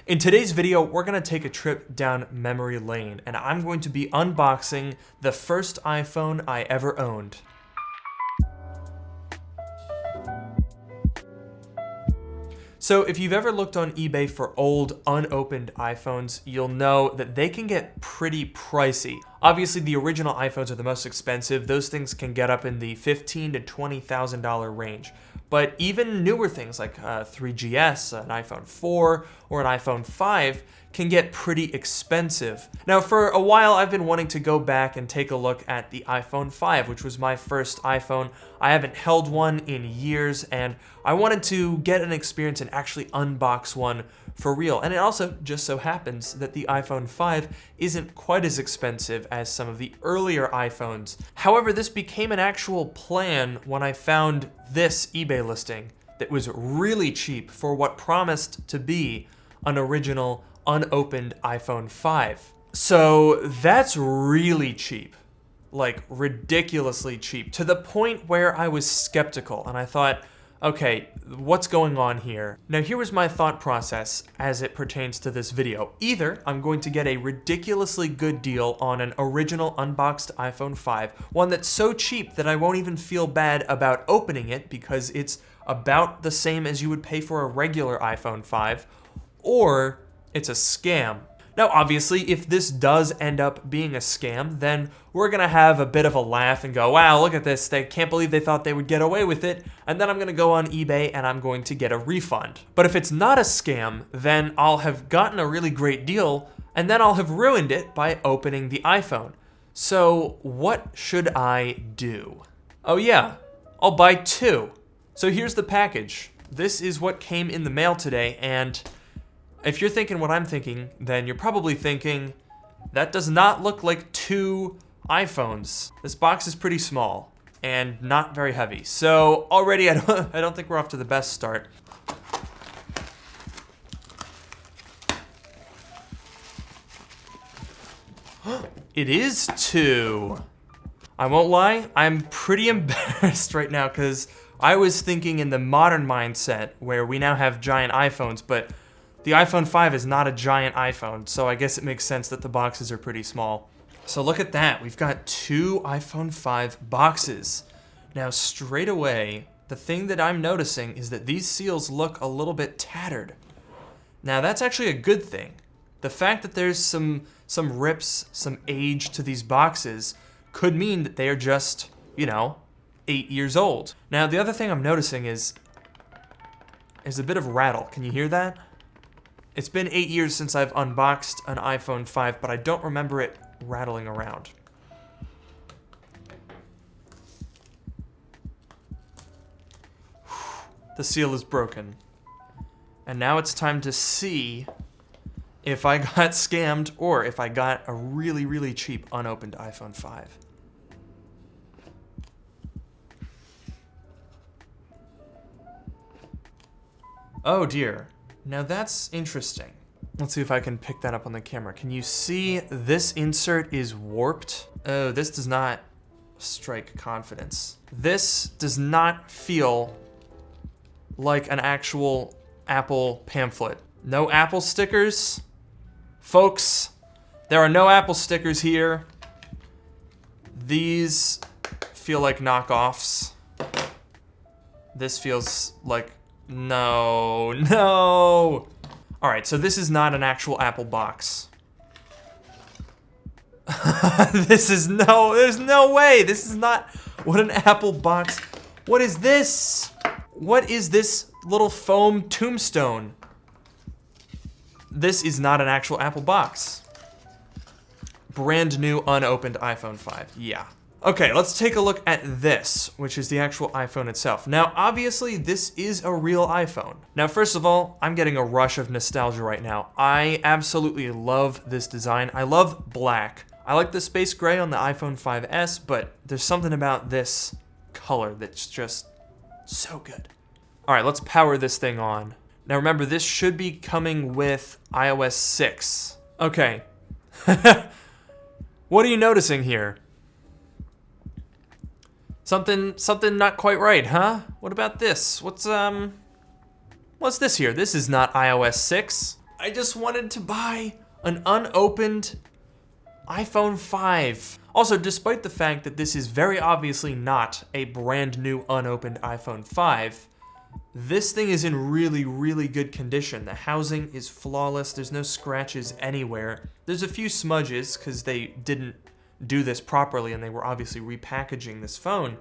In today's video, we're gonna take a trip down memory lane, and I'm going to be unboxing the first iPhone I ever owned. So if you've ever looked on eBay for old, unopened iPhones, you'll know that they can get pretty pricey. Obviously, the original iPhones are the most expensive. Those things can get up in the $15,000 to $20,000 range. But even newer things like 3GS, an iPhone 4, or an iPhone 5 can get pretty expensive. Now, for a while, I've been wanting to go back and take a look at the iPhone 5, which was my first iPhone. I haven't held one in years, and I wanted to get an experience and actually unbox one for real. And it also just so happens that the iPhone 5 isn't quite as expensive as some of the earlier iPhones. However, this became an actual plan when I found this eBay listing that was really cheap for what promised to be an original unopened iPhone 5. So that's really cheap, like ridiculously cheap, to the point where I was skeptical and I thought, okay, what's going on here? Now here was my thought process as it pertains to this video. Either I'm going to get a ridiculously good deal on an original unboxed iPhone 5, one that's so cheap that I won't even feel bad about opening it because it's about the same as you would pay for a regular iPhone 5, or it's a scam. Now, obviously, if this does end up being a scam, then we're gonna have a bit of a laugh and go, wow, look at this, they can't believe they thought they would get away with it, and then I'm gonna go on eBay and I'm going to get a refund. But if it's not a scam, then I'll have gotten a really great deal, and then I'll have ruined it by opening the iPhone. So what should I do? Oh yeah, I'll buy two. So here's the package. This is what came in the mail today, and if you're thinking what I'm thinking, then you're probably thinking, that does not look like two iPhones. This box is pretty small and not very heavy. So already I don't think we're off to the best start. It is two. I won't lie, I'm pretty embarrassed right now because I was thinking in the modern mindset where we now have giant iPhones, but the iPhone 5 is not a giant iPhone, so I guess it makes sense that the boxes are pretty small. So look at that, we've got two iPhone 5 boxes. Now straight away, the thing that I'm noticing is that these seals look a little bit tattered. Now that's actually a good thing. The fact that there's some rips, some age to these boxes could mean that they are just, 8 years old. Now the other thing I'm noticing is a bit of rattle. Can you hear that? It's been 8 years since I've unboxed an iPhone 5, but I don't remember it rattling around. The seal is broken. And now it's time to see if I got scammed or if I got a really, really cheap unopened iPhone 5. Oh dear. Now that's interesting. Let's see if I can pick that up on the camera. Can you see this insert is warped? Oh, this does not strike confidence. This does not feel like an actual Apple pamphlet. No Apple stickers. Folks, there are no Apple stickers here. These feel like knockoffs. This feels like no. All right, so this is not an actual Apple box. There's no way. This is not what an Apple box. What is this? What is this little foam tombstone? This is not an actual Apple box. Brand new unopened iPhone 5, yeah. Okay, let's take a look at this, which is the actual iPhone itself. Now, obviously, this is a real iPhone. Now, first of all, I'm getting a rush of nostalgia right now. I absolutely love this design. I love black. I like the space gray on the iPhone 5S, but there's something about this color that's just so good. All right, let's power this thing on. Now, remember, this should be coming with iOS 6. Okay. What are you noticing here? Something not quite right, huh? What about this? What's this here? This is not iOS 6. I just wanted to buy an unopened iPhone 5. Also, despite the fact that this is very obviously not a brand new unopened iPhone 5, this thing is in really, really good condition. The housing is flawless. There's no scratches anywhere. There's a few smudges because they didn't do this properly and they were obviously repackaging this phone.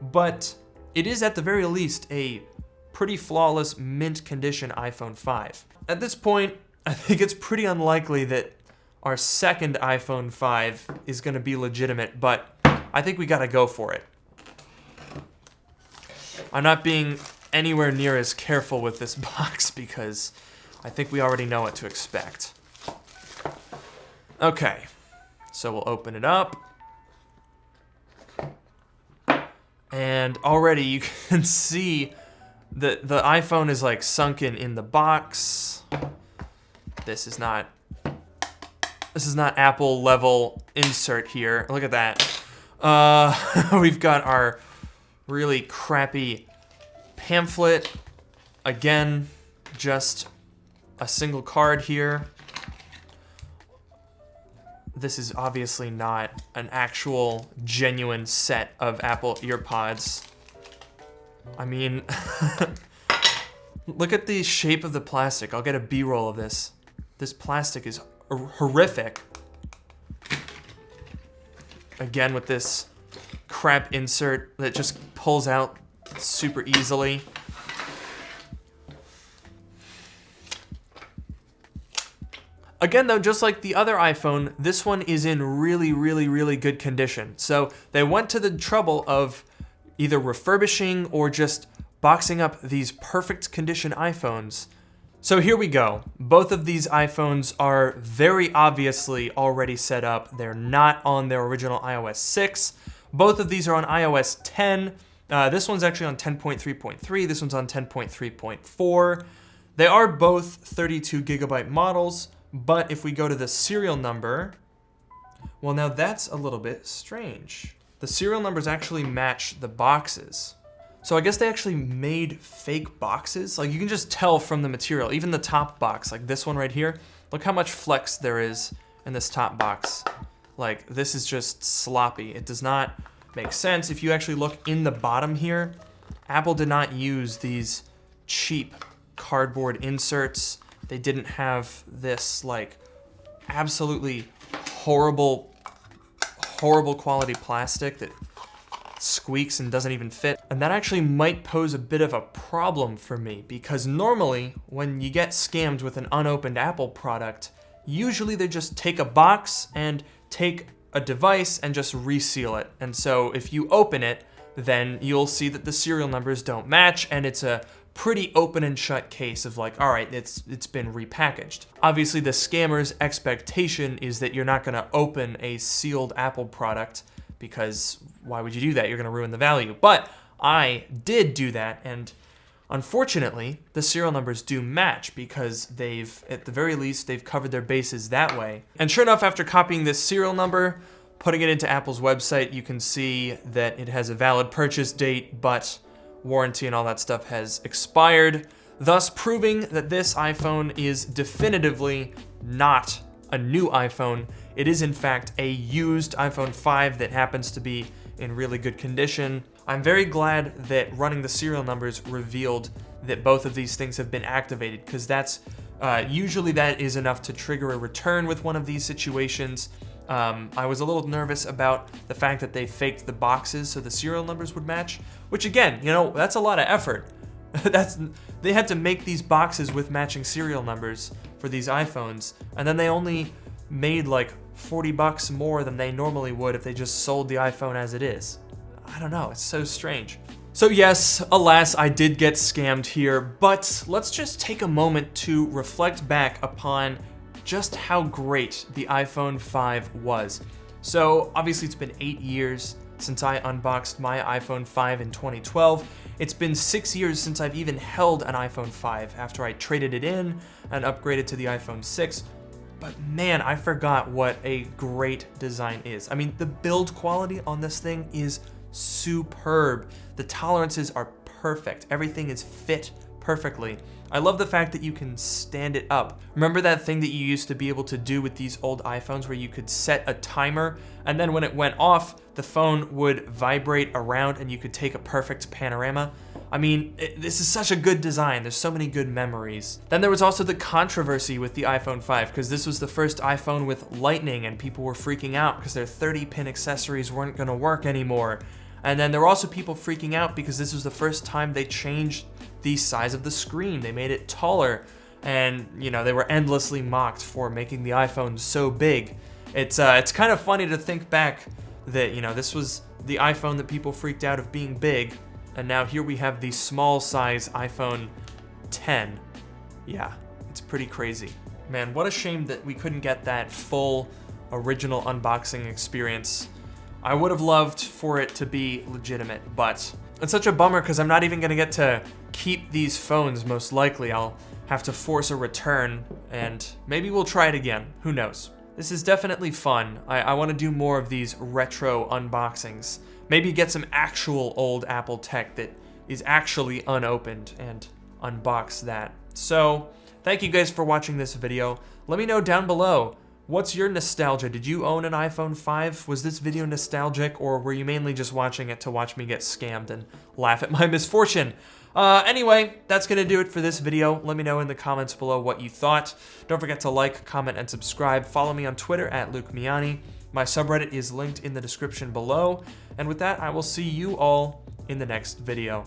But it is at the very least a pretty flawless mint condition iPhone 5. At this point, I think it's pretty unlikely that our second iPhone 5 is going to be legitimate, but I think we got to go for it. I'm not being anywhere near as careful with this box because I think we already know what to expect. Okay, so we'll open it up. And already you can see that the iPhone is like sunken in the box. This is not Apple level insert here. Look at that. We've got our really crappy pamphlet. Again, just a single card here. This is obviously not an actual genuine set of Apple EarPods. I mean, look at the shape of the plastic. I'll get a B-roll of this. This plastic is horrific. Again, with this crap insert that just pulls out super easily. Again, though, just like the other iPhone, this one is in really, really, really good condition. So they went to the trouble of either refurbishing or just boxing up these perfect condition iPhones. So here we go. Both of these iPhones are very obviously already set up. They're not on their original iOS 6. Both of these are on iOS 10. This one's actually on 10.3.3. This one's on 10.3.4. They are both 32 gigabyte models, but if we go to the serial number, well, now that's a little bit strange. The serial numbers actually match the boxes. So I guess they actually made fake boxes. Like, you can just tell from the material, even the top box, like this one right here, look how much flex there is in this top box. Like, this is just sloppy. It does not make sense. If you actually look in the bottom here, Apple did not use these cheap cardboard inserts. They didn't have this, like, absolutely horrible quality plastic that squeaks and doesn't even fit. And that actually might pose a bit of a problem for me, because normally when you get scammed with an unopened Apple product, usually they just take a box and take a device and just reseal it. And so if you open it, then you'll see that the serial numbers don't match, and it's a pretty open and shut case of like, all right, it's been repackaged. Obviously, the scammer's expectation is that you're not gonna open a sealed Apple product, because why would you do that? You're gonna ruin the value. But I did do that, and unfortunately, the serial numbers do match because at the very least, they've covered their bases that way. And sure enough, after copying this serial number, putting it into Apple's website, you can see that it has a valid purchase date, but warranty and all that stuff has expired, thus proving that this iPhone is definitively not a new iPhone. It is in fact a used iPhone 5 that happens to be in really good condition. I'm very glad that running the serial numbers revealed that both of these things have been activated, because that's usually that is enough to trigger a return with one of these situations. I was a little nervous about the fact that they faked the boxes so the serial numbers would match, which again, you know, that's a lot of effort. They had to make these boxes with matching serial numbers for these iPhones, and then they only made like $40 more than they normally would if they just sold the iPhone as it is. I don't know, it's so strange. So yes, alas, I did get scammed here, but let's just take a moment to reflect back upon just how great the iPhone 5 was. So obviously it's been 8 years since I unboxed my iPhone 5 in 2012. It's been 6 years since I've even held an iPhone 5 after I traded it in and upgraded to the iPhone 6. But man, I forgot what a great design is. I mean, the build quality on this thing is superb. The tolerances are perfect. Everything is fit perfectly. I love the fact that you can stand it up. Remember that thing that you used to be able to do with these old iPhones where you could set a timer, and then when it went off, the phone would vibrate around and you could take a perfect panorama? I mean, this is such a good design. There's so many good memories. Then there was also the controversy with the iPhone 5, because this was the first iPhone with Lightning, and people were freaking out because their 30-pin accessories weren't gonna work anymore. And then there were also people freaking out because this was the first time they changed the size of the screen. They made it taller, and they were endlessly mocked for making the iPhone so big. It's kind of funny to think back that this was the iPhone that people freaked out of being big, and now here we have the small size iPhone 10. Yeah, it's pretty crazy. Man, what a shame that we couldn't get that full original unboxing experience. I would have loved for it to be legitimate, but it's such a bummer because I'm not even gonna get to keep these phones, most likely. I'll have to force a return, and maybe we'll try it again. Who knows? This is definitely fun. I want to do more of these retro unboxings. Maybe get some actual old Apple tech that is actually unopened and unbox that. So, thank you guys for watching this video. Let me know down below, what's your nostalgia? Did you own an iPhone 5? Was this video nostalgic, or were you mainly just watching it to watch me get scammed and laugh at my misfortune? Anyway, that's gonna do it for this video. Let me know in the comments below what you thought. Don't forget to like, comment, and subscribe. Follow me on Twitter at Luke Miani. My subreddit is linked in the description below. And with that, I will see you all in the next video.